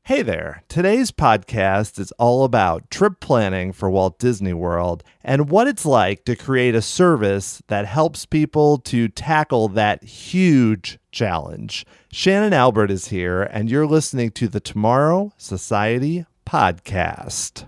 Hey there. Today's podcast is all about trip planning for Walt Disney World and what it's like to create a service that helps people to tackle that huge challenge. Shannon Albert is here, and you're listening to the Tomorrow Society podcast.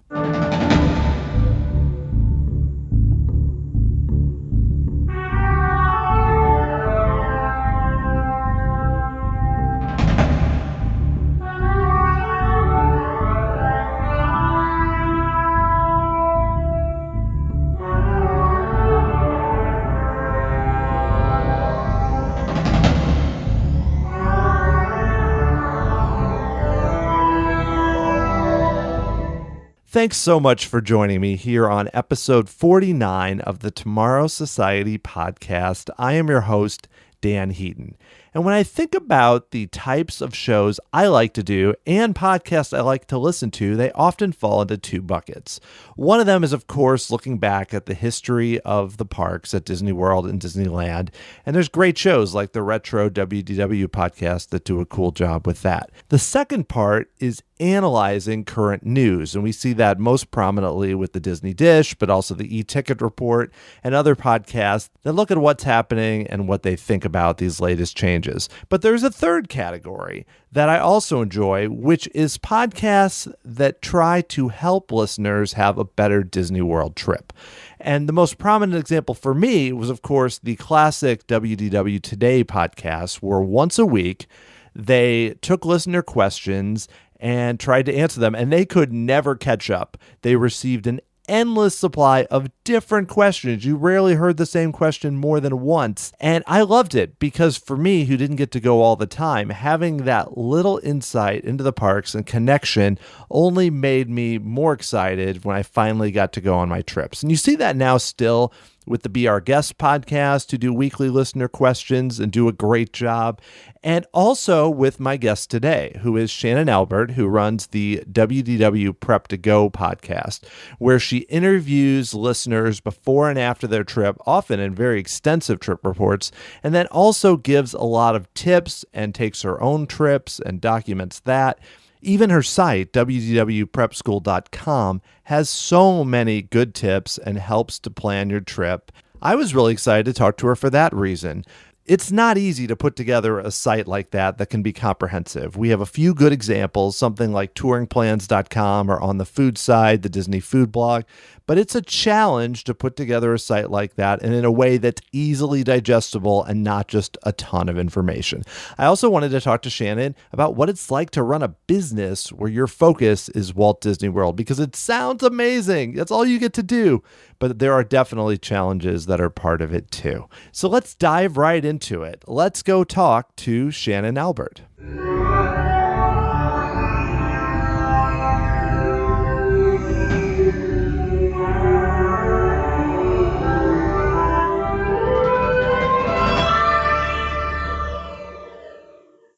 Thanks so much for joining me here on episode 49 of the Tomorrow Society podcast. I am your host, Dan Heaton. And when I think about the types of shows I like to do and podcasts I like to listen to, they often fall into two buckets. One of them is, of course, looking back at the history of the parks at Disney World and Disneyland. And there's great shows like the Retro WDW podcast that do a cool job with that. The second part is analyzing current news, and we see that most prominently with the Disney Dish, but also the E-Ticket Report and other podcasts that look at what's happening and what they think about these latest changes. But there's a third category that I also enjoy, which is podcasts that try to help listeners have a better Disney World trip. And the most prominent example for me was, of course, the classic WDW Today podcast, where once a week they took listener questions and tried to answer them, and they could never catch up. They received an endless supply of different questions. You rarely heard the same question more than once. And I loved it because for me, who didn't get to go all the time, having that little insight into the parks and connection only made me more excited when I finally got to go on my trips. And you see that now still with the Be Our Guest podcast, who do weekly listener questions and do a great job. And also with my guest today, who is Shannon Albert, who runs the WDW Prep to Go podcast, where she interviews listeners before and after their trip, often in very extensive trip reports, and then also gives a lot of tips and takes her own trips and documents that. Even her site, WDWPrepSchool.com, has so many good tips and helps to plan your trip. I was really excited to talk to her for that reason. It's not easy to put together a site like that can be comprehensive. We have a few good examples, something like touringplans.com, or on the food side, the Disney Food Blog, but it's a challenge to put together a site like that and in a way that's easily digestible and not just a ton of information. I also wanted to talk to Shannon about what it's like to run a business where your focus is Walt Disney World, because it sounds amazing. That's all you get to do. But there are definitely challenges that are part of it too. So let's dive right into it. Let's go talk to Shannon Albert.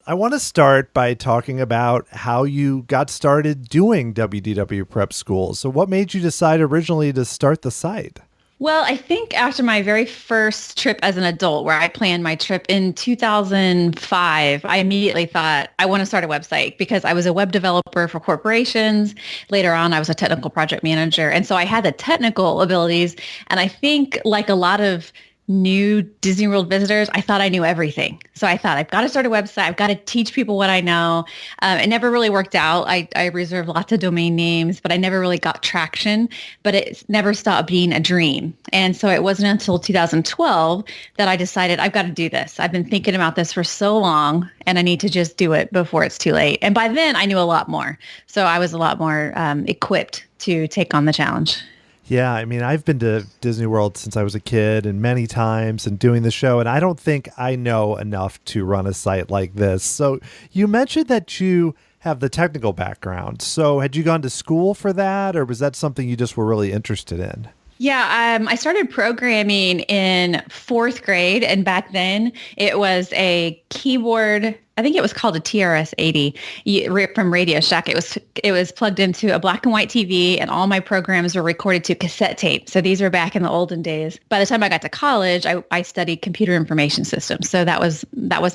I want to start by talking about how you got started doing WDW Prep School. So what made you decide originally to start the site? Well, I think after my very first trip as an adult, where I planned my trip in 2005, I immediately thought, I want to start a website, because I was a web developer for corporations. Later on, I was a technical project manager. And so I had the technical abilities. And I think, like a lot of new Disney World visitors, I thought I knew everything. So I thought, I've got to start a website. I've got to teach people what I know. It never really worked out. I reserved lots of domain names, but I never really got traction. But it never stopped being a dream. And so it wasn't until 2012 that I decided, I've got to do this. I've been thinking about this for so long, and I need to just do it before it's too late. And by then, I knew a lot more. So I was a lot more equipped to take on the challenge. Yeah, I mean, I've been to Disney World since I was a kid and many times and doing the show, and I don't think I know enough to run a site like this. So you mentioned that you have the technical background. So had you gone to school for that, or was that something you just were really interested in? Yeah, I started programming in fourth grade, and back then it was a keyboard I think it was called a TRS-80 from Radio Shack. It was plugged into a black and white TV, and all my programs were recorded to cassette tape. So these were back in the olden days. By the time I got to college, I studied computer information systems. So that was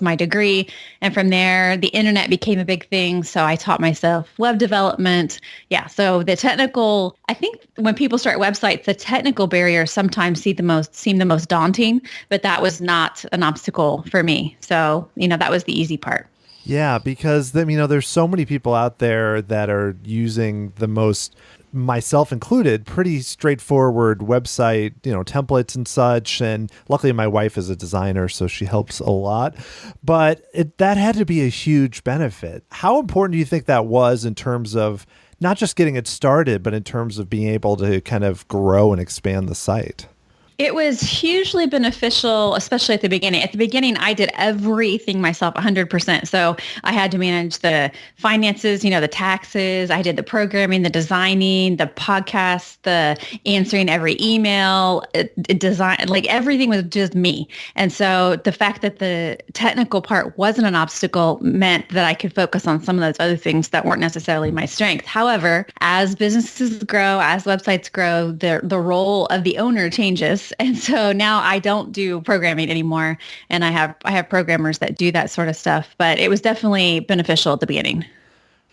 my degree. And from there, the internet became a big thing. So I taught myself web development. Yeah. So the technical, I think when people start websites, the technical barriers sometimes seem the most daunting, but that was not an obstacle for me. So, that was the easy part. Yeah, because there's so many people out there that are using the most, myself included, pretty straightforward website, templates and such. And luckily my wife is a designer, so she helps a lot. But that had to be a huge benefit. How important do you think that was in terms of not just getting it started, but in terms of being able to kind of grow and expand the site? It was hugely beneficial, especially at the beginning. At the beginning, I did everything myself 100%. So I had to manage the finances, the taxes. I did the programming, the designing, the podcast, the answering every email, design, like everything was just me. And so the fact that the technical part wasn't an obstacle meant that I could focus on some of those other things that weren't necessarily my strength. However, as businesses grow, as websites grow, the role of the owner changes. And so now I don't do programming anymore, and I have programmers that do that sort of stuff, but it was definitely beneficial at the beginning.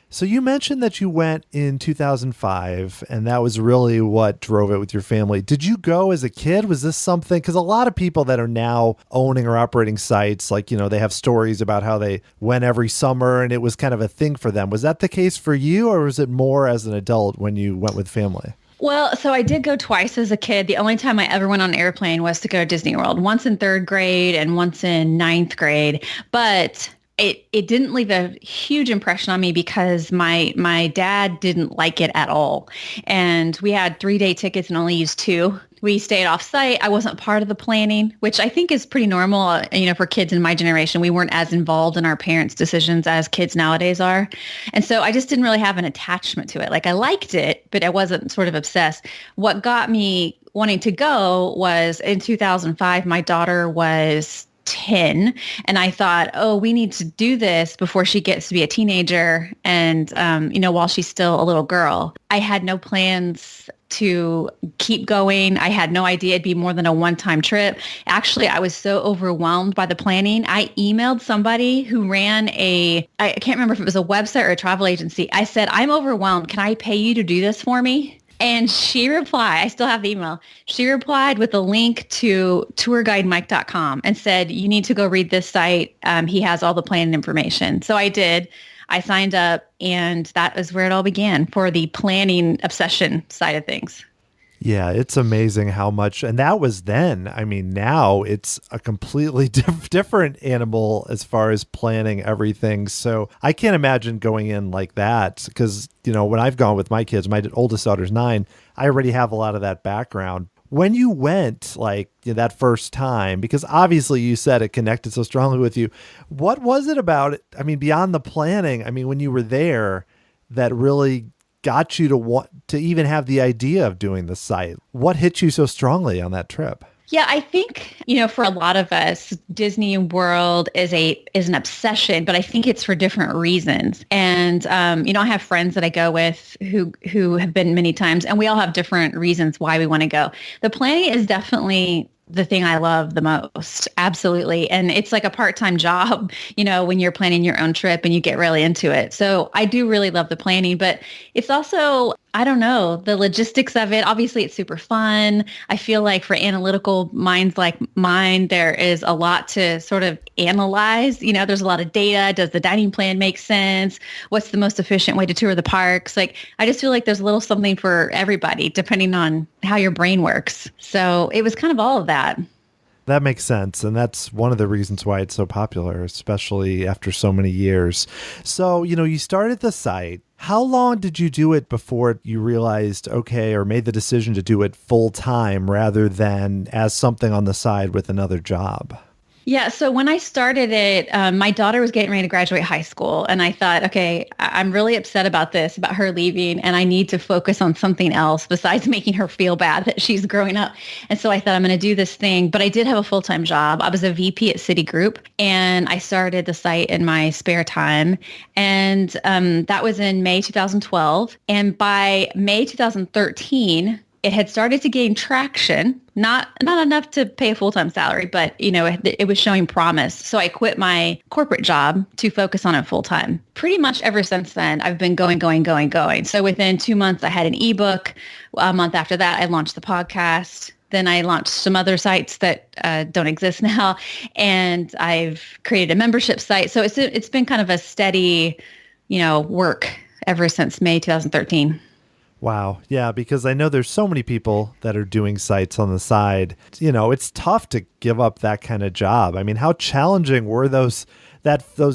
So you mentioned that you went in 2005, and that was really what drove it with your family. Did you go as a kid? Was this something, because a lot of people that are now owning or operating sites, like, they have stories about how they went every summer and it was kind of a thing for them. Was that the case for you, or was it more as an adult when you went with family? Well, so I did go twice as a kid. The only time I ever went on an airplane was to go to Disney World, once in third grade and once in ninth grade. But it didn't leave a huge impression on me because my dad didn't like it at all. And we had 3-day tickets and only used 2. We stayed off site. I wasn't part of the planning, which I think is pretty normal, for kids in my generation. We weren't as involved in our parents' decisions as kids nowadays are. And so I just didn't really have an attachment to it. Like, I liked it, but I wasn't sort of obsessed. What got me wanting to go was in 2005, my daughter was 10, and I thought, oh, we need to do this before she gets to be a teenager and, while she's still a little girl. I had no plans to keep going. I had no idea it'd be more than a one-time trip. Actually, I was so overwhelmed by the planning. I emailed somebody who ran I can't remember if it was a website or a travel agency. I said, I'm overwhelmed. Can I pay you to do this for me? And she replied, I still have the email. She replied with a link to tourguidemike.com and said, you need to go read this site. He has all the planning information. So I did. I signed up, and that is where it all began for the planning obsession side of things. Yeah, it's amazing how much, and that was then. I mean, now it's a completely different animal as far as planning everything. So I can't imagine going in like that because, when I've gone with my kids, my oldest daughter's 9, I already have a lot of that background. When you went that first time, because obviously you said it connected so strongly with you, what was it about it? I mean, beyond the planning, when you were there that really got you to want to even have the idea of doing the site? What hit you so strongly on that trip? Yeah, I think, for a lot of us, Disney World is an obsession, but I think it's for different reasons. And, I have friends that I go with who have been many times, and we all have different reasons why we want to go. The planning is definitely the thing I love the most. Absolutely. And it's like a part-time job, when you're planning your own trip and you get really into it. So I do really love the planning, but it's also, I don't know, the logistics of it. Obviously, it's super fun. I feel like for analytical minds like mine, there is a lot to sort of analyze. There's a lot of data. Does the dining plan make sense? What's the most efficient way to tour the parks? Like, I just feel like there's a little something for everybody, depending on how your brain works. So it was kind of all of that. That makes sense. And that's one of the reasons why it's so popular, especially after so many years. So, you started the site. How long did you do it before you realized, okay, or made the decision to do it full time rather than as something on the side with another job? Yeah. So when I started it, my daughter was getting ready to graduate high school. And I thought, okay, I'm really upset about this, about her leaving. And I need to focus on something else besides making her feel bad that she's growing up. And so I thought I'm going to do this thing. But I did have a full-time job. I was a VP at Citigroup. And I started the site in my spare time. And that was in May 2012. And by May 2013, it had started to gain traction, not enough to pay a full-time salary, but it was showing promise. So I quit my corporate job to focus on it full-time. Pretty much ever since then, I've been going, going, going, going. So within 2 months, I had an ebook. A month after that, I launched the podcast. Then I launched some other sites that don't exist now, and I've created a membership site. So it's been kind of a steady, work ever since May 2013. Wow. Yeah, because I know there's so many people that are doing sites on the side. It's tough to give up that kind of job. I mean, how challenging were those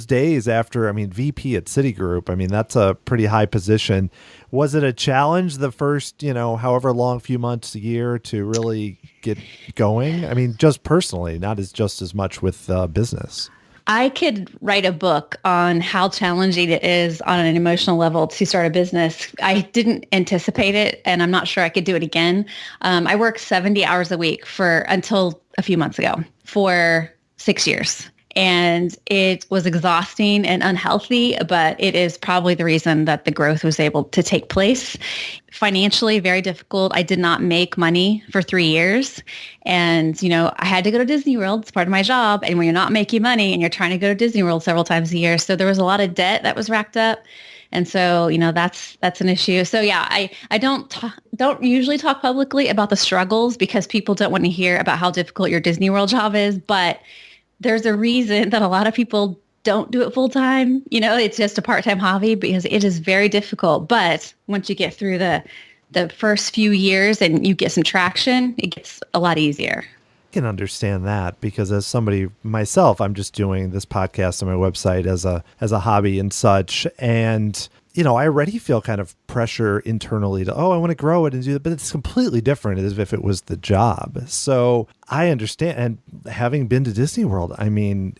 days after, VP at Citigroup? I mean, that's a pretty high position. Was it a challenge the first, however long, few months, a year to really get going? I mean, just personally, not just as much with business. I could write a book on how challenging it is on an emotional level to start a business. I didn't anticipate it, and I'm not sure I could do it again. I worked 70 hours a week until a few months ago for 6 years. And it was exhausting and unhealthy, but it is probably the reason that the growth was able to take place. Financially, very difficult. I did not make money for 3 years. And, I had to go to Disney World. It's part of my job. And when you're not making money and you're trying to go to Disney World several times a year, so there was a lot of debt that was racked up. And so, that's an issue. So yeah, I don't usually talk publicly about the struggles because people don't want to hear about how difficult your Disney World job is, but there's a reason that a lot of people don't do it full time. It's just a part-time hobby because it is very difficult. But once you get through the first few years and you get some traction, it gets a lot easier. I can understand that because as somebody myself, I'm just doing this podcast on my website as a hobby and such. And I already feel kind of pressure internally to, I want to grow it and do that, but it's completely different as if it was the job. So I understand. And having been to Disney World, I mean,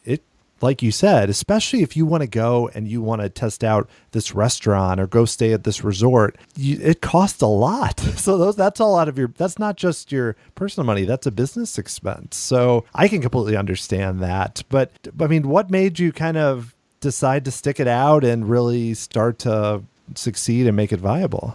like you said, especially if you want to go and you want to test out this restaurant or go stay at this resort, it costs a lot. So that's a lot of that's not just your personal money, that's a business expense. So I can completely understand that. But I mean, what made you kind of decide to stick it out and really start to succeed and make it viable?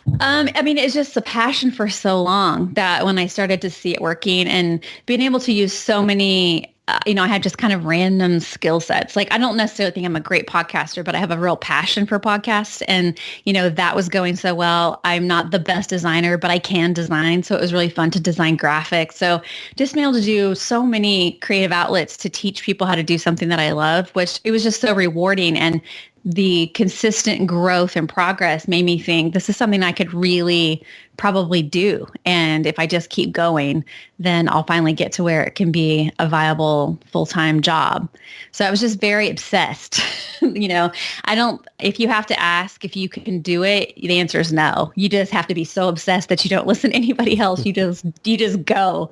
It's just a passion for so long that when I started to see it working and being able to use so many, I had just kind of random skill sets. Like, I don't necessarily think I'm a great podcaster, but I have a real passion for podcasts. And, that was going so well. I'm not the best designer, but I can design. So it was really fun to design graphics. So just being able to do so many creative outlets to teach people how to do something that I love, which it was just so rewarding. And the consistent growth and progress made me think this is something I could really probably do. And if I just keep going, then I'll finally get to where it can be a viable full-time job. So I was just very obsessed. If you have to ask if you can do it, the answer is no. You just have to be so obsessed that you don't listen to anybody else. You just go,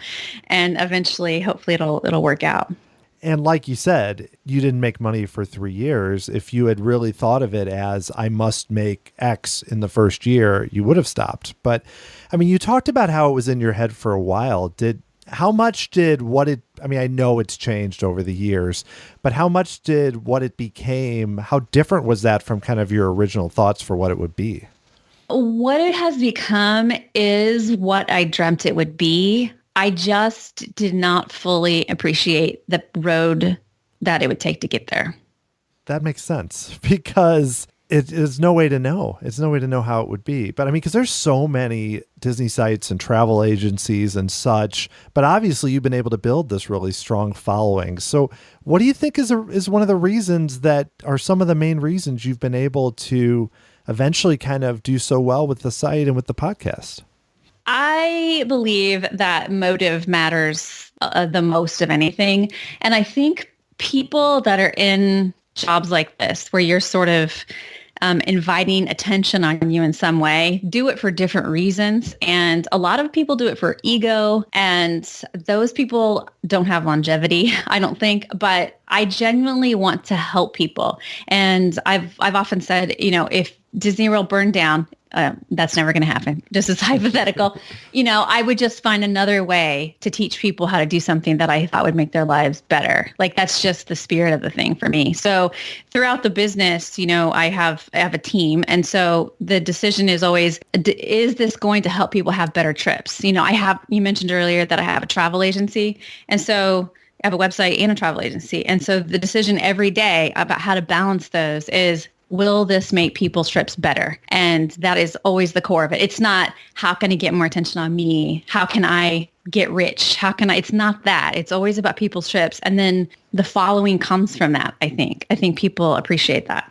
and eventually, hopefully it'll work out. And like you said, you didn't make money for 3 years. If you had really thought of it as I must make X in the first year, you would have stopped. But I mean, you talked about how it was in your head for a while. I know it's changed over the years, but how much did what it became, how different was that from kind of your original thoughts for what it would be? What it has become is what I dreamt it would be. I just did not fully appreciate the road that it would take to get there. That makes sense because it is no way to know. It's no way to know how it would be. But I mean, because there's so many Disney sites and travel agencies and such, but obviously you've been able to build this really strong following. So what do you think is one of the reasons that are some of the main reasons you've been able to eventually kind of do so well with the site and with the podcast? I believe that motive matters the most of anything. And I think people that are in jobs like this, where you're sort of inviting attention on you in some way, do it for different reasons. And a lot of people do it for ego, and those people don't have longevity, I don't think, but I genuinely want to help people. And I've often said, if Disney World burned down, that's never going to happen. Just as hypothetical, I would just find another way to teach people how to do something that I thought would make their lives better. Like, that's just the spirit of the thing for me. So throughout the business, I have a team. And so the decision is always, is this going to help people have better trips? You mentioned earlier that I have a travel agency. And so I have a website and a travel agency. And so the decision every day about how to balance those is, will this make people's trips better? And that is always the core of it. It's not, how can I get more attention on me? How can I get rich? It's not that. It's always about people's trips. And then the following comes from that, I think. I think people appreciate that.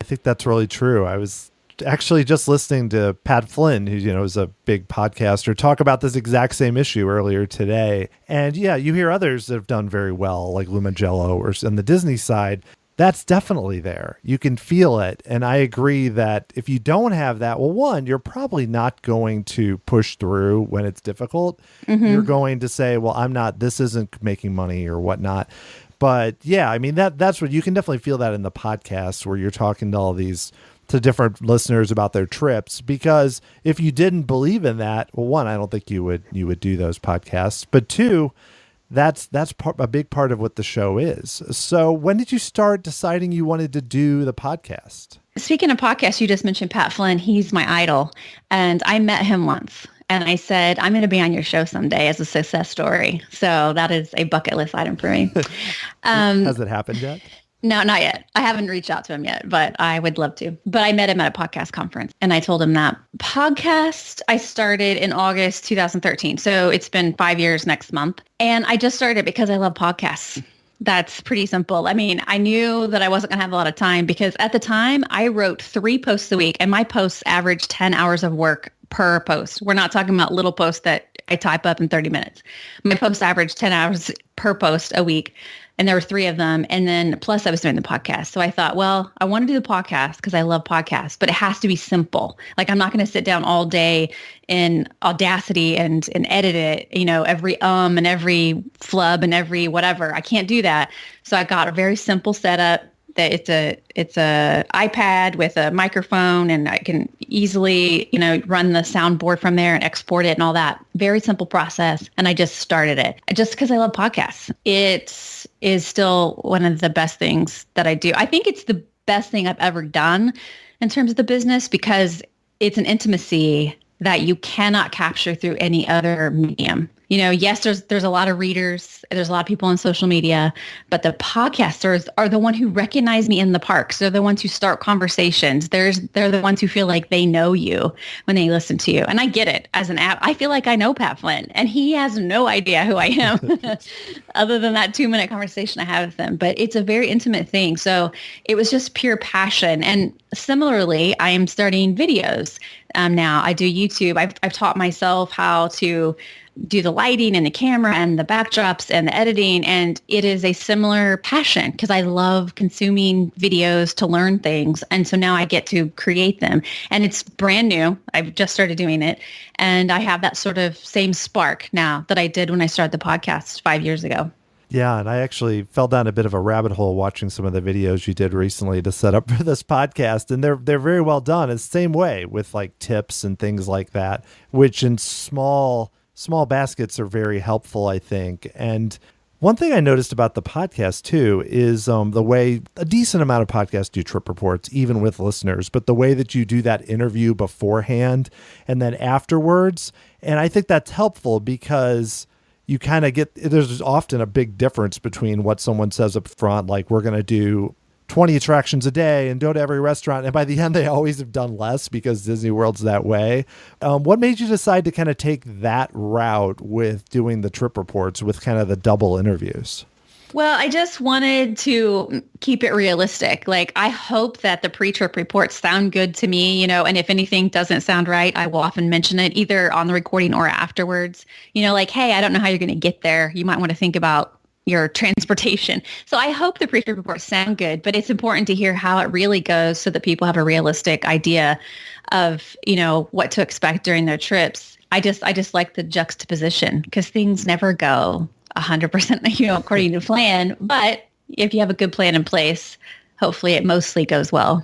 I think that's really true. I was actually just listening to Pat Flynn, who, is a big podcaster, talk about this exact same issue earlier today. And yeah, you hear others that have done very well, like Lumagello or on the Disney side. That's definitely there. You can feel it. And I agree that if you don't have that, well, one, you're probably not going to push through when it's difficult. Mm-hmm. You're going to say, well, this isn't making money or whatnot. But yeah, I mean, that's what you can definitely feel that in the podcast where you're talking to different listeners about their trips, because if you didn't believe in that, well, one, I don't think you would do those podcasts, but two, that's a big part of what the show is. So when did you start deciding you wanted to do the podcast? Speaking of podcasts, you just mentioned Pat Flynn. He's my idol. And I met him once. And I said, I'm going to be on your show someday as a success story. So that is a bucket list item for me. Has it happened yet? No, not yet. I haven't reached out to him yet, but I would love to. But I met him at a podcast conference and I told him that podcast I started in August 2013. So it's been 5 years next month. And I just started because I love podcasts. That's pretty simple. I mean, I knew that I wasn't going to have a lot of time because at the time I wrote 3 posts a week and my posts averaged 10 hours of work per post. We're not talking about little posts that I type up in 30 minutes. My posts averaged 10 hours per post a week. And there were 3 of them. And then plus I was doing the podcast. So I thought, well, I want to do the podcast because I love podcasts, but it has to be simple. Like, I'm not going to sit down all day in Audacity and edit it, every and every flub and every whatever. I can't do that. So I got a very simple setup. That it's a iPad with a microphone, and I can easily, run the soundboard from there and export it and all that. Very simple process. And I just started it just because I love podcasts. It is still one of the best things that I do. I think it's the best thing I've ever done in terms of the business because it's an intimacy that you cannot capture through any other medium. Yes, there's a lot of readers, there's a lot of people on social media, but the podcasters are the one who recognize me in the parks. They're the ones who start conversations. They're the ones who feel like they know you when they listen to you. And I get it. As an app, I feel like I know Pat Flynn, and he has no idea who I am other than that 2-minute conversation I have with him. But it's a very intimate thing. So it was just pure passion. And similarly, I am starting videos now. I do YouTube. I've taught myself how to do the lighting and the camera and the backdrops and the editing. And it is a similar passion because I love consuming videos to learn things. And so now I get to create them. And it's brand new. I've just started doing it. And I have that sort of same spark now that I did when I started the podcast 5 years ago. Yeah, and I actually fell down a bit of a rabbit hole watching some of the videos you did recently to set up for this podcast, and they're very well done. It's the same way with like tips and things like that, which in small baskets are very helpful, I think. And one thing I noticed about the podcast too is the way a decent amount of podcasts do trip reports, even with listeners, but the way that you do that interview beforehand and then afterwards. And I think that's helpful because you kind of there's often a big difference between what someone says up front, like we're going to do 20 attractions a day and go to every restaurant. And by the end, they always have done less because Disney World's that way. What made you decide to kind of take that route with doing the trip reports with kind of the double interviews? Well, I just wanted to keep it realistic. Like, I hope that the pre-trip reports sound good to me, and if anything doesn't sound right, I will often mention it either on the recording or afterwards. Like, hey, I don't know how you're going to get there. You might want to think about your transportation. So I hope the pre-trip reports sound good, but it's important to hear how it really goes so that people have a realistic idea of, what to expect during their trips. I just like the juxtaposition because things never go 100%, according to plan. But if you have a good plan in place, hopefully it mostly goes well.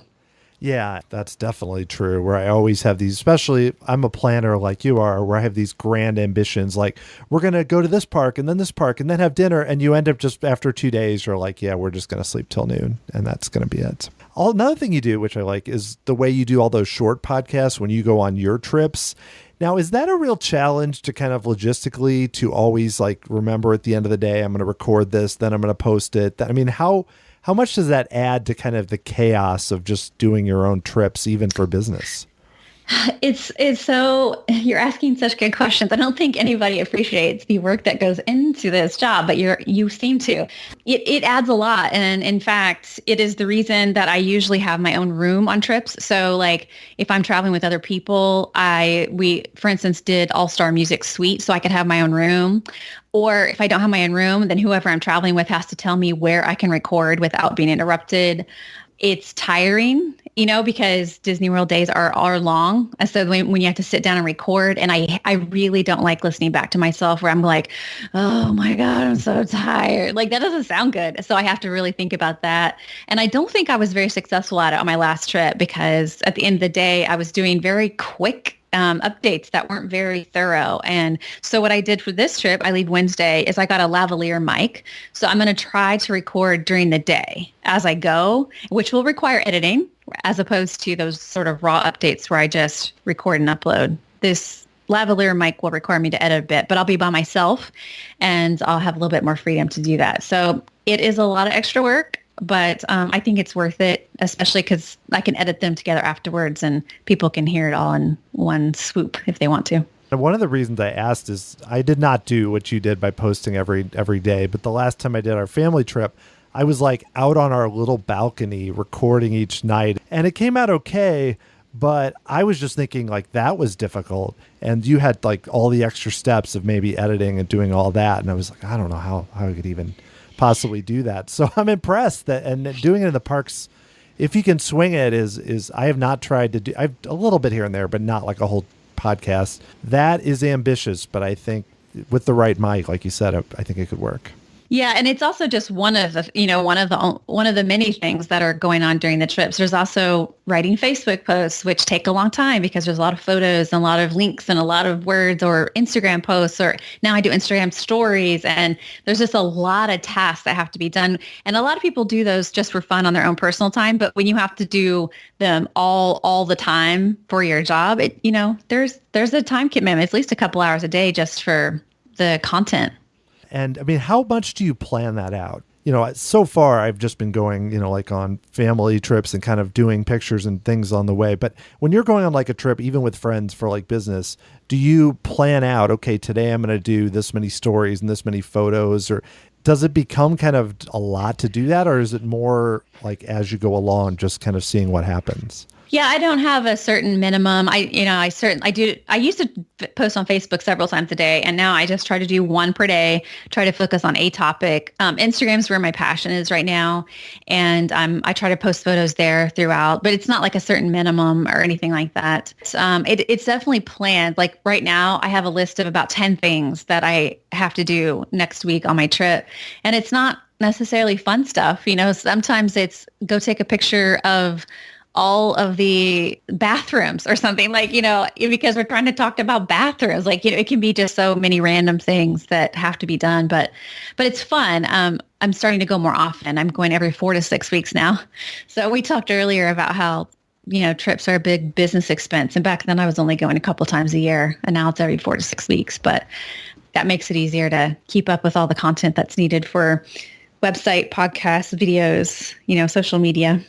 Yeah, that's definitely true. Where I always have these, especially I'm a planner like you are, where I have these grand ambitions, like we're going to go to this park and then this park and then have dinner. And you end up just after 2 days, you're like, yeah, we're just going to sleep till noon. And that's going to be it. Another thing you do, which I like, is the way you do all those short podcasts when you go on your trips. Now, is that a real challenge to kind of logistically to always like remember at the end of the day, I'm going to record this, then I'm going to post it? I mean, how much does that add to kind of the chaos of just doing your own trips, even for business? It's so, you're asking such good questions. I don't think anybody appreciates the work that goes into this job, but you seem to. It adds a lot. And in fact, it is the reason that I usually have my own room on trips. So like if I'm traveling with other people, we, for instance, did All-Star Music Suite so I could have my own room. Or if I don't have my own room, then whoever I'm traveling with has to tell me where I can record without being interrupted. It's tiring, because Disney World days are long. So when you have to sit down and record, and I really don't like listening back to myself where I'm like, oh my God, I'm so tired. Like that doesn't sound good. So I have to really think about that. And I don't think I was very successful at it on my last trip because at the end of the day, I was doing very quick updates that weren't very thorough. And so what I did for this trip, I leave Wednesday, is I got a lavalier mic. So I'm going to try to record during the day as I go, which will require editing as opposed to those sort of raw updates where I just record and upload. This lavalier mic will require me to edit a bit, but I'll be by myself and I'll have a little bit more freedom to do that. So it is a lot of extra work. But I think it's worth it, especially because I can edit them together afterwards and people can hear it all in one swoop if they want to. And one of the reasons I asked is I did not do what you did by posting every day. But the last time I did our family trip, I was like out on our little balcony recording each night. And it came out okay. But I was just thinking like that was difficult. And you had like all the extra steps of maybe editing and doing all that. And I was like, I don't know how I could even possibly do that. So I'm impressed that, and doing it in the parks, if you can swing it, is I have not tried to do, I've a little bit here and there, but not like a whole podcast. That is ambitious, but I think with the right mic, like you said, I think it could work. Yeah, and it's also just one of the many things that are going on during the trips. There's also writing Facebook posts, which take a long time because there's a lot of photos and a lot of links and a lot of words, or Instagram posts, or now I do Instagram stories, and there's just a lot of tasks that have to be done. And a lot of people do those just for fun on their own personal time, but when you have to do them all the time for your job, there's a time commitment, at least a couple hours a day just for the content. And I mean, how much do you plan that out? So far I've just been going, like on family trips and kind of doing pictures and things on the way. But when you're going on like a trip, even with friends for like business, do you plan out, okay, today I'm going to do this many stories and this many photos, or does it become kind of a lot to do that? Or is it more like as you go along, just kind of seeing what happens? Yeah, I don't have a certain minimum. I used to post on Facebook several times a day, and now I just try to do one per day, try to focus on a topic. Instagram's where my passion is right now. And I try to post photos there throughout, but it's not like a certain minimum or anything like that. It's definitely planned. Like right now I have a list of about 10 things that I have to do next week on my trip. And it's not necessarily fun stuff. Sometimes it's go take a picture of all of the bathrooms or something, like, because we're trying to talk about bathrooms, like, it can be just so many random things that have to be done, but it's fun. I'm starting to go more often. I'm going every 4 to 6 weeks now. So we talked earlier about how, trips are a big business expense. And back then I was only going a couple times a year, and now it's every 4 to 6 weeks, but that makes it easier to keep up with all the content that's needed for website, podcasts, videos, social media.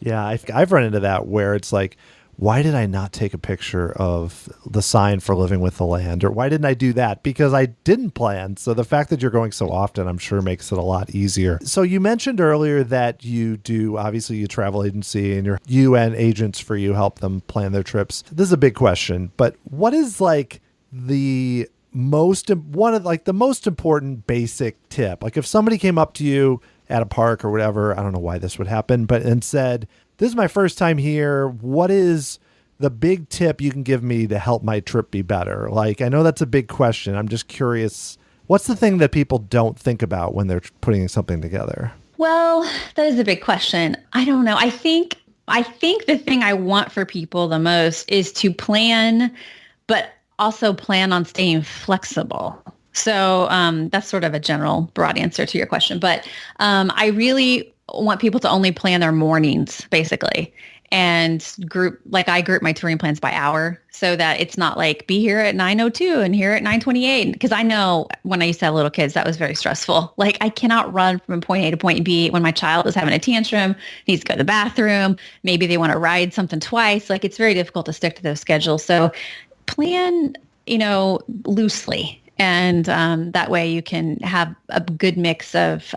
Yeah, I've run into that where it's like, why did I not take a picture of the sign for Living with the Land? Or why didn't I do that? Because I didn't plan. So the fact that you're going so often, I'm sure makes it a lot easier. So you mentioned earlier that you do, obviously, you travel agency and you and agents for you help them plan their trips. This is a big question, but what is like the one of like the most important basic tip? Like if somebody came up to you at a park or whatever, I don't know why this would happen, but and said, "This is my first time here. What is the big tip you can give me to help my trip be better?" Like, I know that's a big question. I'm just curious. What's the thing that people don't think about when they're putting something together? Well, that is a big question. I don't know. I think the thing I want for people the most is to plan, but also plan on staying flexible. So that's sort of a general broad answer to your question. But I really want people to only plan their mornings, basically. And I group my touring plans by hour so that it's not like be here at 9:02 and here at 9:28. Because I know when I used to have little kids, that was very stressful. Like I cannot run from point A to point B when my child is having a tantrum, needs to go to the bathroom. Maybe they want to ride something twice. Like it's very difficult to stick to those schedules. So plan, loosely. And that way you can have a good mix of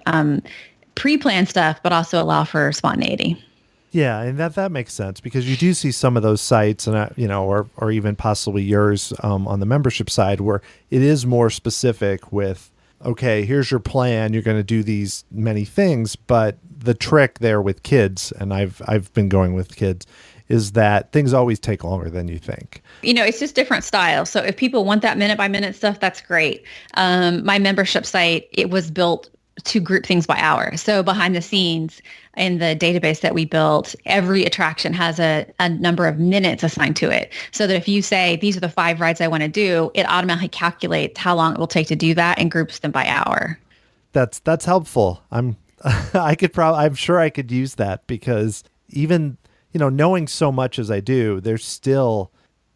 pre-planned stuff, but also allow for spontaneity. Yeah, and that makes sense because you do see some of those sites, and or even possibly yours on the membership side, where it is more specific with, okay, here's your plan. You're going to do these many things, but the trick there with kids, and I've been going with kids, is that things always take longer than you think. It's just different styles. So if people want that minute by minute stuff, that's great. My membership site, it was built to group things by hour. So behind the scenes in the database that we built, every attraction has a number of minutes assigned to it. So that if you say, these are the 5 rides I want to do, it automatically calculates how long it will take to do that and groups them by hour. That's helpful. I'm sure I could use that because even, knowing so much as I do, there's still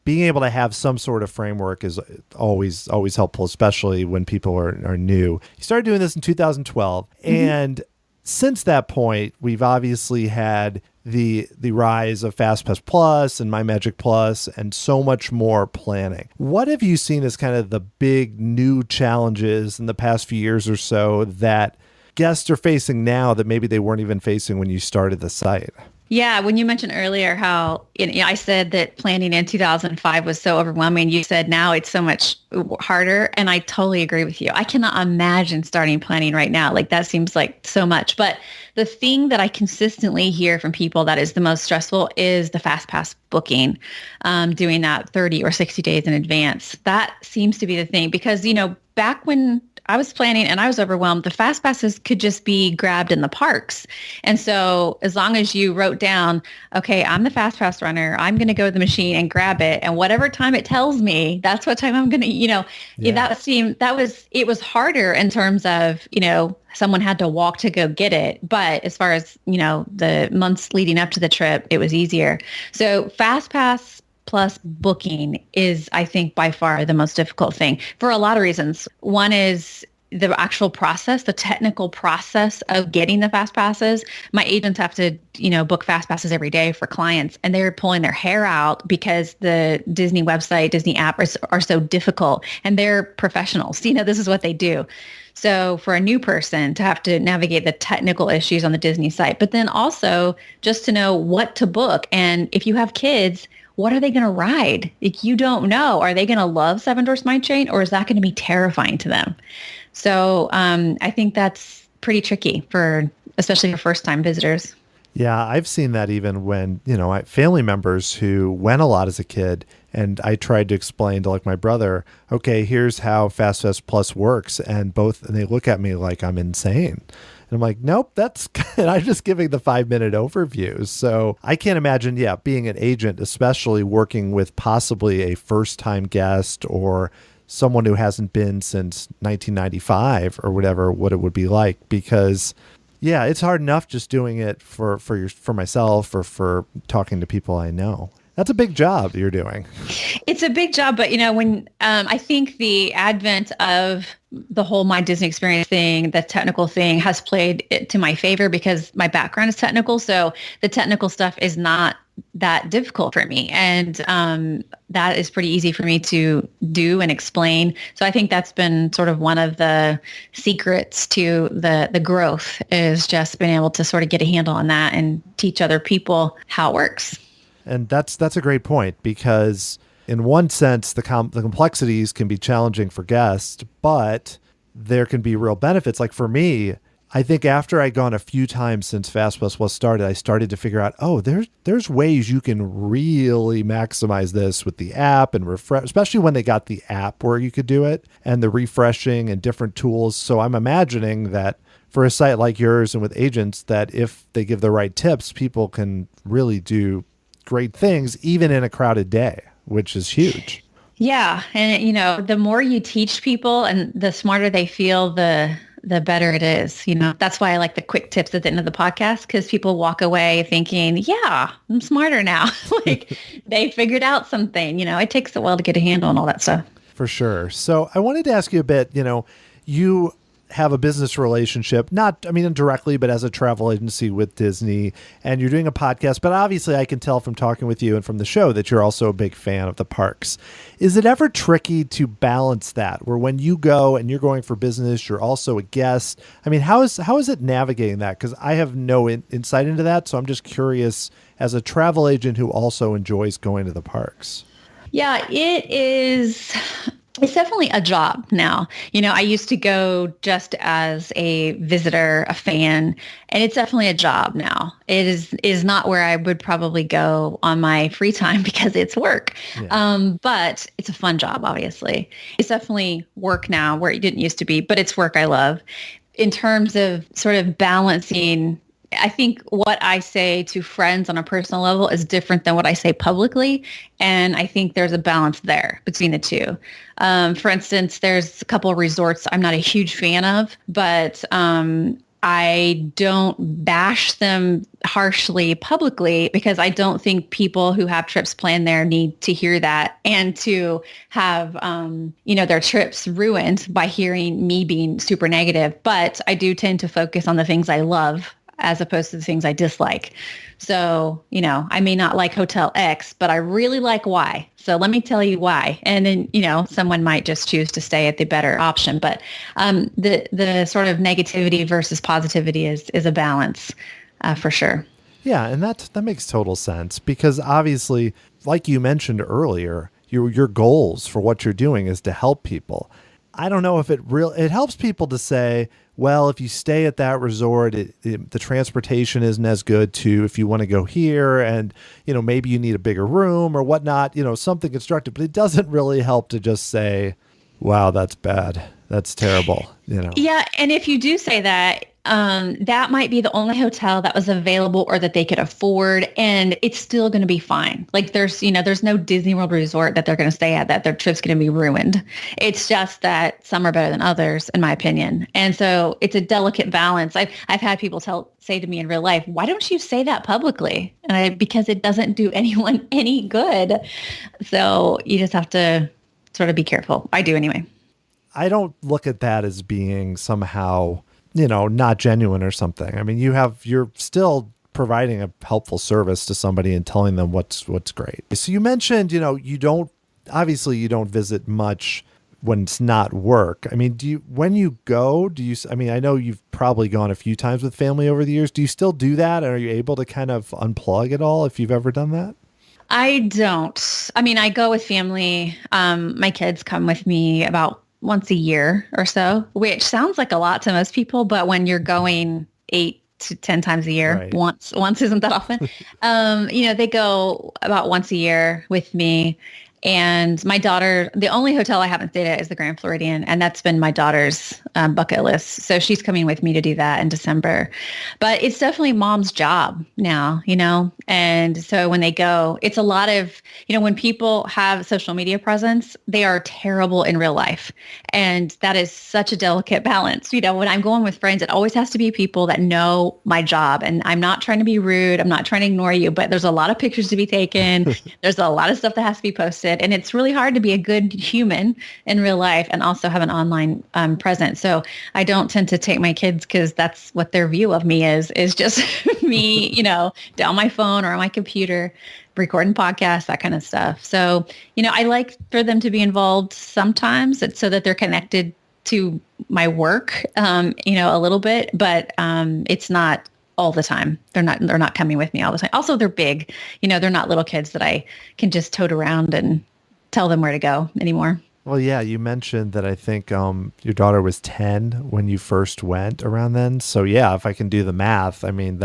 being able to have some sort of framework is always helpful, especially when people are new. You started doing this in 2012, and since that point, we've obviously had the rise of FastPass Plus and My Magic Plus and so much more planning. What have you seen as kind of the big new challenges in the past few years or so that guests are facing now that maybe they weren't even facing when you started the site? Yeah, when you mentioned earlier how I said that planning in 2005 was so overwhelming, you said now it's so much harder, and I totally agree with you. I cannot imagine starting planning right now. Like that seems like so much. But the thing that I consistently hear from people that is the most stressful is the FastPass booking, doing that 30 or 60 days in advance. That seems to be the thing because, back when I was planning and I was overwhelmed, the fast passes could just be grabbed in the parks. And so as long as you wrote down, okay, I'm the fast pass runner, I'm going to go to the machine and grab it. And whatever time it tells me, that's what time I'm going to, it was harder in terms of, someone had to walk to go get it. But as far as, the months leading up to the trip, it was easier. So fast pass plus booking is, I think, by far the most difficult thing for a lot of reasons. One is the actual process, the technical process of getting the fast passes. My agents have to, book fast passes every day for clients, and they're pulling their hair out because the Disney website, Disney app are so difficult, and they're professionals. This is what they do. So for a new person to have to navigate the technical issues on the Disney site, but then also just to know what to book. And if you have kids, what are they going to ride? Like, you don't know. Are they going to love Seven Dwarfs Mine Train, or is that going to be terrifying to them? So I think that's pretty tricky especially for first-time visitors. Yeah, I've seen that even when, family members who went a lot as a kid, and I tried to explain to my brother, okay, here's how FastPass Plus works. And they look at me like I'm insane. And I'm like, nope, I'm just giving the 5-minute overview. So I can't imagine, being an agent, especially working with possibly a first-time guest or someone who hasn't been since 1995 or whatever, what it would be like. Because, it's hard enough just doing it for myself or for talking to people I know. That's a big job you're doing. It's a big job, but when I think the advent of the whole My Disney Experience thing, the technical thing has played it to my favor because my background is technical. So the technical stuff is not that difficult for me. And that is pretty easy for me to do and explain. So I think that's been sort of one of the secrets to the growth is just being able to sort of get a handle on that and teach other people how it works. And that's a great point because in one sense, the complexities can be challenging for guests, but there can be real benefits. Like for me, I think after I'd gone a few times since Fast Plus Was started, I started to figure out, oh, there's ways you can really maximize this with the app and refresh, especially when they got the app where you could do it and the refreshing and different tools. So I'm imagining that for a site like yours and with agents, that if they give the right tips, people can really do great things, even in a crowded day, which is huge. Yeah. And, the more you teach people and the smarter they feel, the better it is. That's why I like the quick tips at the end of the podcast, because people walk away thinking, yeah, I'm smarter now. Like they figured out something. It takes a while to get a handle on all that stuff. For sure. So I wanted to ask you a bit, you have a business relationship, indirectly, but as a travel agency with Disney, and you're doing a podcast, but obviously I can tell from talking with you and from the show that you're also a big fan of the parks. Is it ever tricky to balance that, where when you go and you're going for business, you're also a guest? How is it navigating that? Because I have no insight into that. So I'm just curious, as a travel agent who also enjoys going to the parks. Yeah, it is. It's definitely a job now. I used to go just as a visitor, a fan, and it's definitely a job now. It is not where I would probably go on my free time because it's work. Yeah. But it's a fun job, obviously. It's definitely work now where it didn't used to be, but it's work I love. In terms of sort of balancing, I think what I say to friends on a personal level is different than what I say publicly. And I think there's a balance there between the two. For instance, there's a couple of resorts I'm not a huge fan of, but I don't bash them harshly publicly because I don't think people who have trips planned there need to hear that and to have, their trips ruined by hearing me being super negative. But I do tend to focus on the things I love as opposed to the things I dislike. So, I may not like Hotel X, but I really like Y. So let me tell you why. And then, someone might just choose to stay at the better option. But the sort of negativity versus positivity is a balance for sure. Yeah, and that makes total sense because obviously, like you mentioned earlier, your goals for what you're doing is to help people. I don't know if it helps people to say, well, if you stay at that resort, the transportation isn't as good to if you want to go here and, maybe you need a bigger room or whatnot, something constructive, but it doesn't really help to just say, wow, that's bad. That's terrible. Yeah. And if you do say that, that might be the only hotel that was available or that they could afford, and it's still going to be fine. Like there's no Disney World resort that they're going to stay at that their trip's going to be ruined. It's just that some are better than others, in my opinion. And so it's a delicate balance. I've had people say to me in real life, why don't you say that publicly? And because it doesn't do anyone any good. So you just have to sort of be careful. I do anyway. I don't look at that as being somehow, not genuine or something. You're still providing a helpful service to somebody and telling them what's great. So you mentioned, you don't visit much when it's not work. When you go, I know you've probably gone a few times with family over the years. Do you still do that? Are you able to kind of unplug at all if you've ever done that? I don't. I go with family. My kids come with me about once a year or so, which sounds like a lot to most people, but when you're going 8 to 10 times a year, right. once isn't that often. They go about once a year with me. And my daughter, the only hotel I haven't stayed at is the Grand Floridian, and that's been my daughter's bucket list. So she's coming with me to do that in December. But it's definitely mom's job now, And so when they go, it's a lot of, when people have social media presence, they are terrible in real life. And that is such a delicate balance. When I'm going with friends, it always has to be people that know my job. And I'm not trying to be rude. I'm not trying to ignore you, but there's a lot of pictures to be taken. There's a lot of stuff that has to be posted. And it's really hard to be a good human in real life and also have an online presence. So I don't tend to take my kids because that's what their view of me is just me, down my phone or on my computer, recording podcasts, that kind of stuff. So, I like for them to be involved sometimes so that they're connected to my work, a little bit, but it's not all the time. They're not coming with me all the time. Also, they're big, they're not little kids that I can just tote around and tell them where to go anymore. Well, yeah, you mentioned that I think your daughter was 10 when you first went around then. So yeah, if I can do the math, I mean,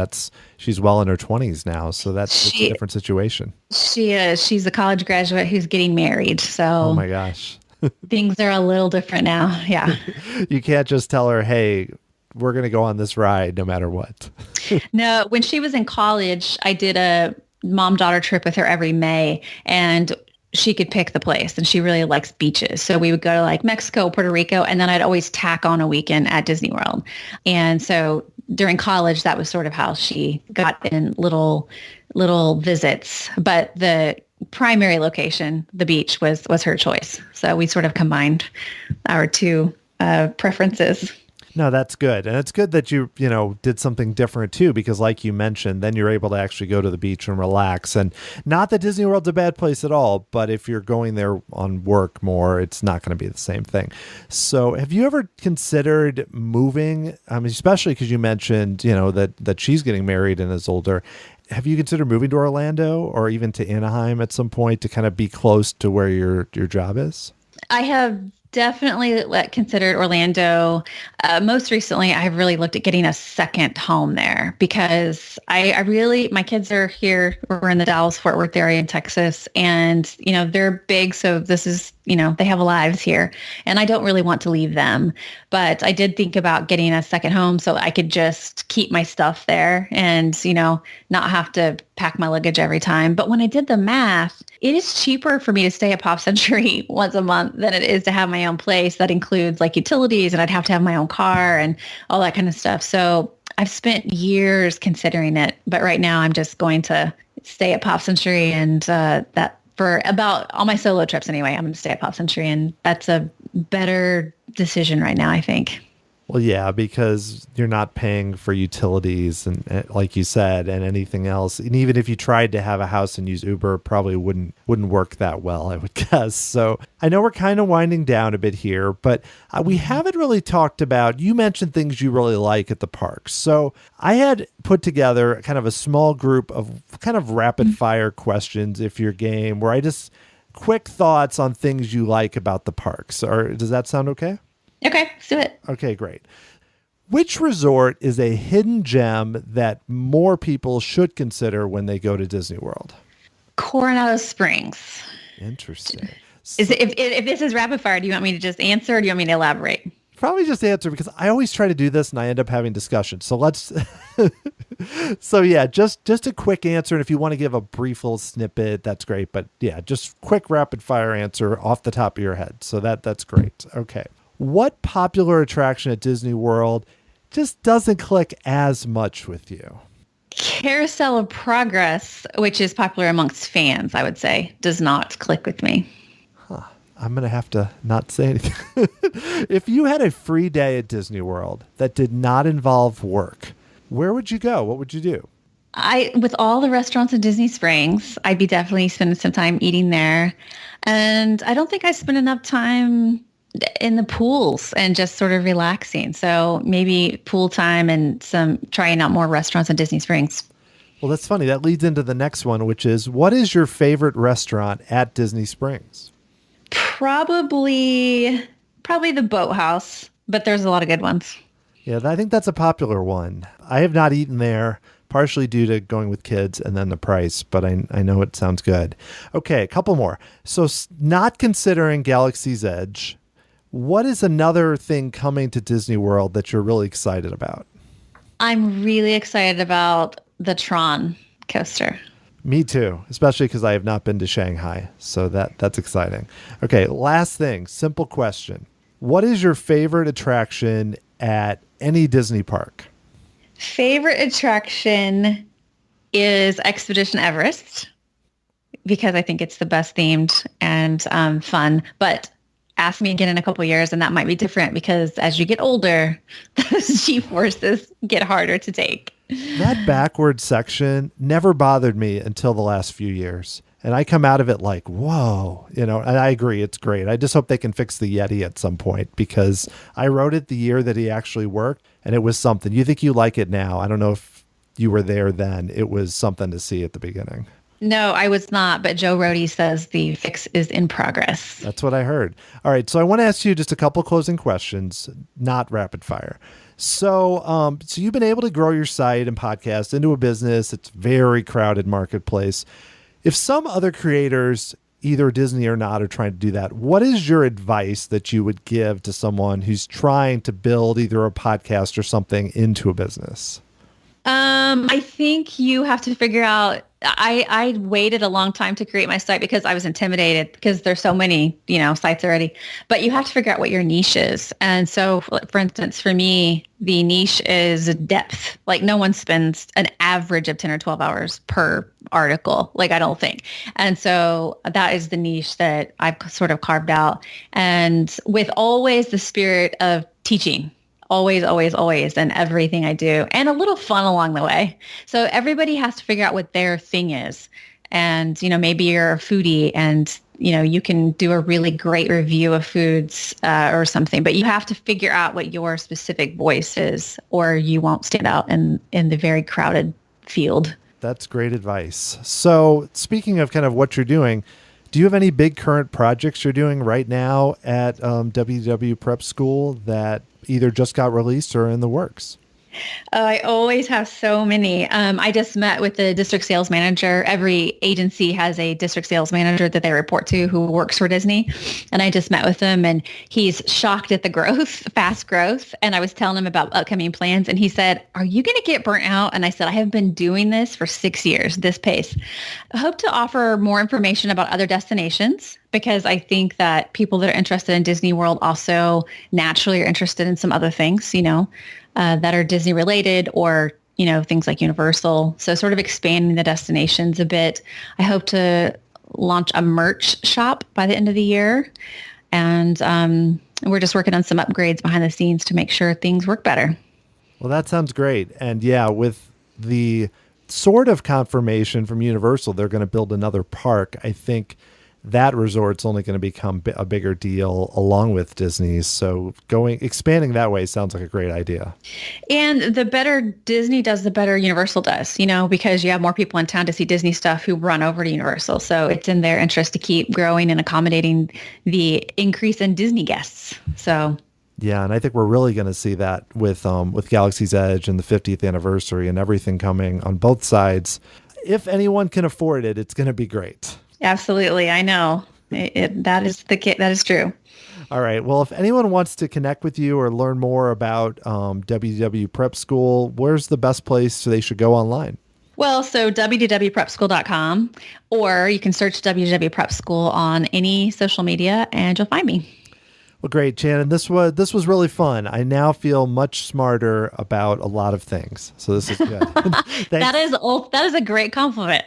she's well in her 20s now. So that's a She different situation. she is. She's a college graduate who's getting married. Oh So my gosh. things are a little different now. Yeah. You can't just tell her, hey, we're going to go on this ride no matter what. No, when she was in college, I did a mom-daughter trip with her every May, and she could pick the place, and she really likes beaches. So we would go to like Mexico, Puerto Rico, and then I'd always tack on a weekend at Disney World. And so during college, that was sort of how she got in little visits. But the primary location, the beach, was her choice. So we sort of combined our two preferences. No, that's good. And it's good that you did something different too, because like you mentioned, then you're able to actually go to the beach and relax. And not that Disney World's a bad place at all, but if you're going there on work more, it's not going to be the same thing. So have you ever considered moving? I mean, especially because you mentioned, that she's getting married and is older. Have you considered moving to Orlando or even to Anaheim at some point to kind of be close to where your job is? I have definitely considered Orlando. Most recently, I've really looked at getting a second home there because my kids are here. We're in the Dallas-Fort Worth area in Texas, and, they're big. So this is, they have lives here, and I don't really want to leave them. But I did think about getting a second home so I could just keep my stuff there and, not have to pack my luggage every time. But when I did the math, it is cheaper for me to stay at Pop Century once a month than it is to have my own place. That includes like utilities, and I'd have to have my own car and all that kind of stuff. So I've spent years considering it, but right now I'm just going to stay at Pop Century, and that for about all my solo trips anyway, I'm going to stay at Pop Century, and that's a better decision right now, I think. Well, yeah, because you're not paying for utilities and like you said, and anything else. And even if you tried to have a house and use Uber, probably wouldn't work that well, I would guess. So I know we're kind of winding down a bit here, but we haven't really talked about, you mentioned things you really like at the parks. So I had put together kind of a small group of kind of rapid fire questions, if you're game, where I just quick thoughts on things you like about the parks. Or does that sound okay? Okay, let's do it. Okay, great. Which resort is a hidden gem that more people should consider when they go to Disney World? Coronado Springs. Interesting. If this is rapid fire, do you want me to just answer, or do you want me to elaborate? Probably just answer, because I always try to do this and I end up having discussion. So let's, so yeah, just a quick answer. And if you want to give a brief little snippet, that's great. But yeah, just quick rapid fire answer off the top of your head. So that's great. Okay. What popular attraction at Disney World just doesn't click as much with you? Carousel of Progress, which is popular amongst fans, I would say, does not click with me. I'm going to have to not say anything. If you had a free day at Disney World that did not involve work, where would you go? What would you do? With all the restaurants in Disney Springs, I'd be definitely spending some time eating there. And I don't think I spend enough time in the pools and just sort of relaxing. So maybe pool time and trying out more restaurants in Disney Springs. Well, that's funny. That leads into the next one, which is, what is your favorite restaurant at Disney Springs? Probably the Boathouse, but there's a lot of good ones. Yeah, I think that's a popular one. I have not eaten there, partially due to going with kids and then the price, but I know it sounds good. Okay, a couple more. So not considering Galaxy's Edge, what is another thing coming to Disney World that you're really excited about? I'm really excited about the Tron coaster. Me too, especially because I have not been to Shanghai. So that's exciting. Okay, last thing, simple question. What is your favorite attraction at any Disney park? Favorite attraction is Expedition Everest, because I think it's the best themed and fun. But ask me again in a couple of years, and that might be different, because as you get older, those G-forces get harder to take. That backward section never bothered me until the last few years. And I come out of it like, whoa, and I agree, it's great. I just hope they can fix the Yeti at some point, because I wrote it the year that he actually worked, and it was something. You think you like it now. I don't know if you were there then. It was something to see at the beginning. No, I was not, but Joe Rohde says the fix is in progress. That's what I heard. All right, so I want to ask you just a couple closing questions, not rapid fire. So you've been able to grow your site and podcast into a business. It's a very crowded marketplace. If some other creators, either Disney or not, are trying to do that, what is your advice that you would give to someone who's trying to build either a podcast or something into a business? I think you have to figure out, I waited a long time to create my site because I was intimidated because there's so many, sites already, but you have to figure out what your niche is. And so for instance, for me, the niche is depth. Like no one spends an average of 10 or 12 hours per article. Like I don't think. And so that is the niche that I've sort of carved out, and with always the spirit of teaching. Always, always, always, and everything I do, and a little fun along the way. So everybody has to figure out what their thing is. And, maybe you're a foodie and, you can do a really great review of foods or something, but you have to figure out what your specific voice is, or you won't stand out in the very crowded field. That's great advice. So speaking of kind of what you're doing, do you have any big current projects you're doing right now at WDW Prep School that either just got released or in the works? I always have so many. I just met with the district sales manager. Every agency has a district sales manager that they report to who works for Disney. And I just met with him, and he's shocked at the growth, fast growth. And I was telling him about upcoming plans, and he said, "Are you going to get burnt out?" And I said, "I have been doing this for 6 years, this pace. I hope to offer more information about other destinations, because I think that people that are interested in Disney World also naturally are interested in some other things, that are Disney related, or, things like Universal. So sort of expanding the destinations a bit. I hope to launch a merch shop by the end of the year. And we're just working on some upgrades behind the scenes to make sure things work better. Well, that sounds great. And yeah, with the sort of confirmation from Universal, they're going to build another park. I think that resort's only going to become a bigger deal along with Disney's. So expanding that way sounds like a great idea. And the better Disney does, the better Universal does, because you have more people in town to see Disney stuff who run over to Universal. So it's in their interest to keep growing and accommodating the increase in Disney guests. So yeah, and I think we're really going to see that with Galaxy's Edge and the 50th anniversary and everything coming on both sides. If anyone can afford it, it's going to be great. Absolutely. I know. That is true. All right. Well, if anyone wants to connect with you or learn more about WDW Prep School, where's the best place they should go online? Well, so www.prepschool.com, or you can search WDW Prep School on any social media and you'll find me. Well, great, Shannon. This was really fun. I now feel much smarter about a lot of things. So this is good. That is a great compliment.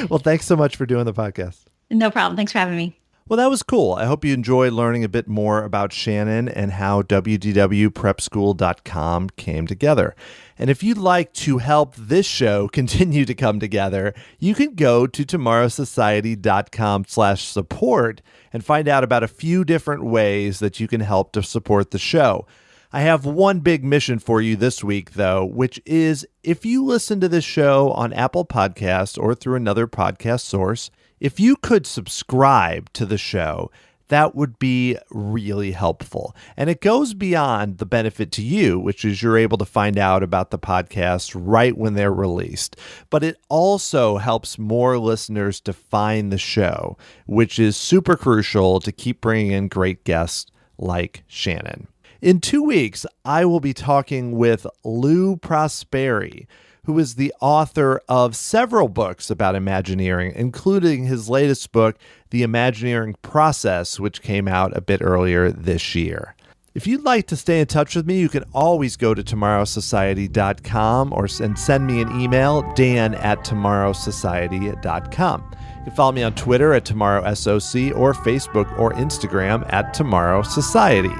Well, thanks so much for doing the podcast. No problem. Thanks for having me. Well, that was cool. I hope you enjoyed learning a bit more about Shannon and how WDWPrepSchool.com came together. And if you'd like to help this show continue to come together, you can go to tomorrowsociety.com/support and find out about a few different ways that you can help to support the show. I have one big mission for you this week, though, which is if you listen to this show on Apple Podcasts or through another podcast source, if you could subscribe to the show, that would be really helpful. And it goes beyond the benefit to you, which is you're able to find out about the podcast right when they're released. But it also helps more listeners to find the show, which is super crucial to keep bringing in great guests like Shannon. In 2 weeks, I will be talking with Lou Prosperi, who is the author of several books about Imagineering, including his latest book, The Imagineering Process, which came out a bit earlier this year. If you'd like to stay in touch with me, you can always go to tomorrowsociety.com and send me an email, dan@tomorrowsociety.com. You can follow me on Twitter at TomorrowSOC or Facebook or Instagram at Tomorrow Society.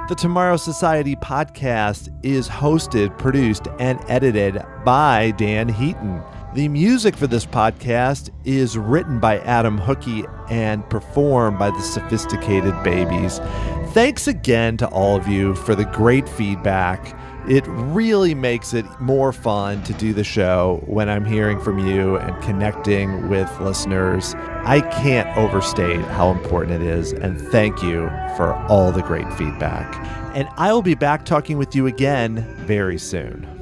The Tomorrow Society podcast is hosted, produced, and edited by Dan Heaton. The music for this podcast is written by Adam Hookey and performed by the Sophisticated Babies. Thanks again to all of you for the great feedback. It really makes it more fun to do the show when I'm hearing from you and connecting with listeners. I can't overstate how important it is, and thank you for all the great feedback. And I will be back talking with you again very soon.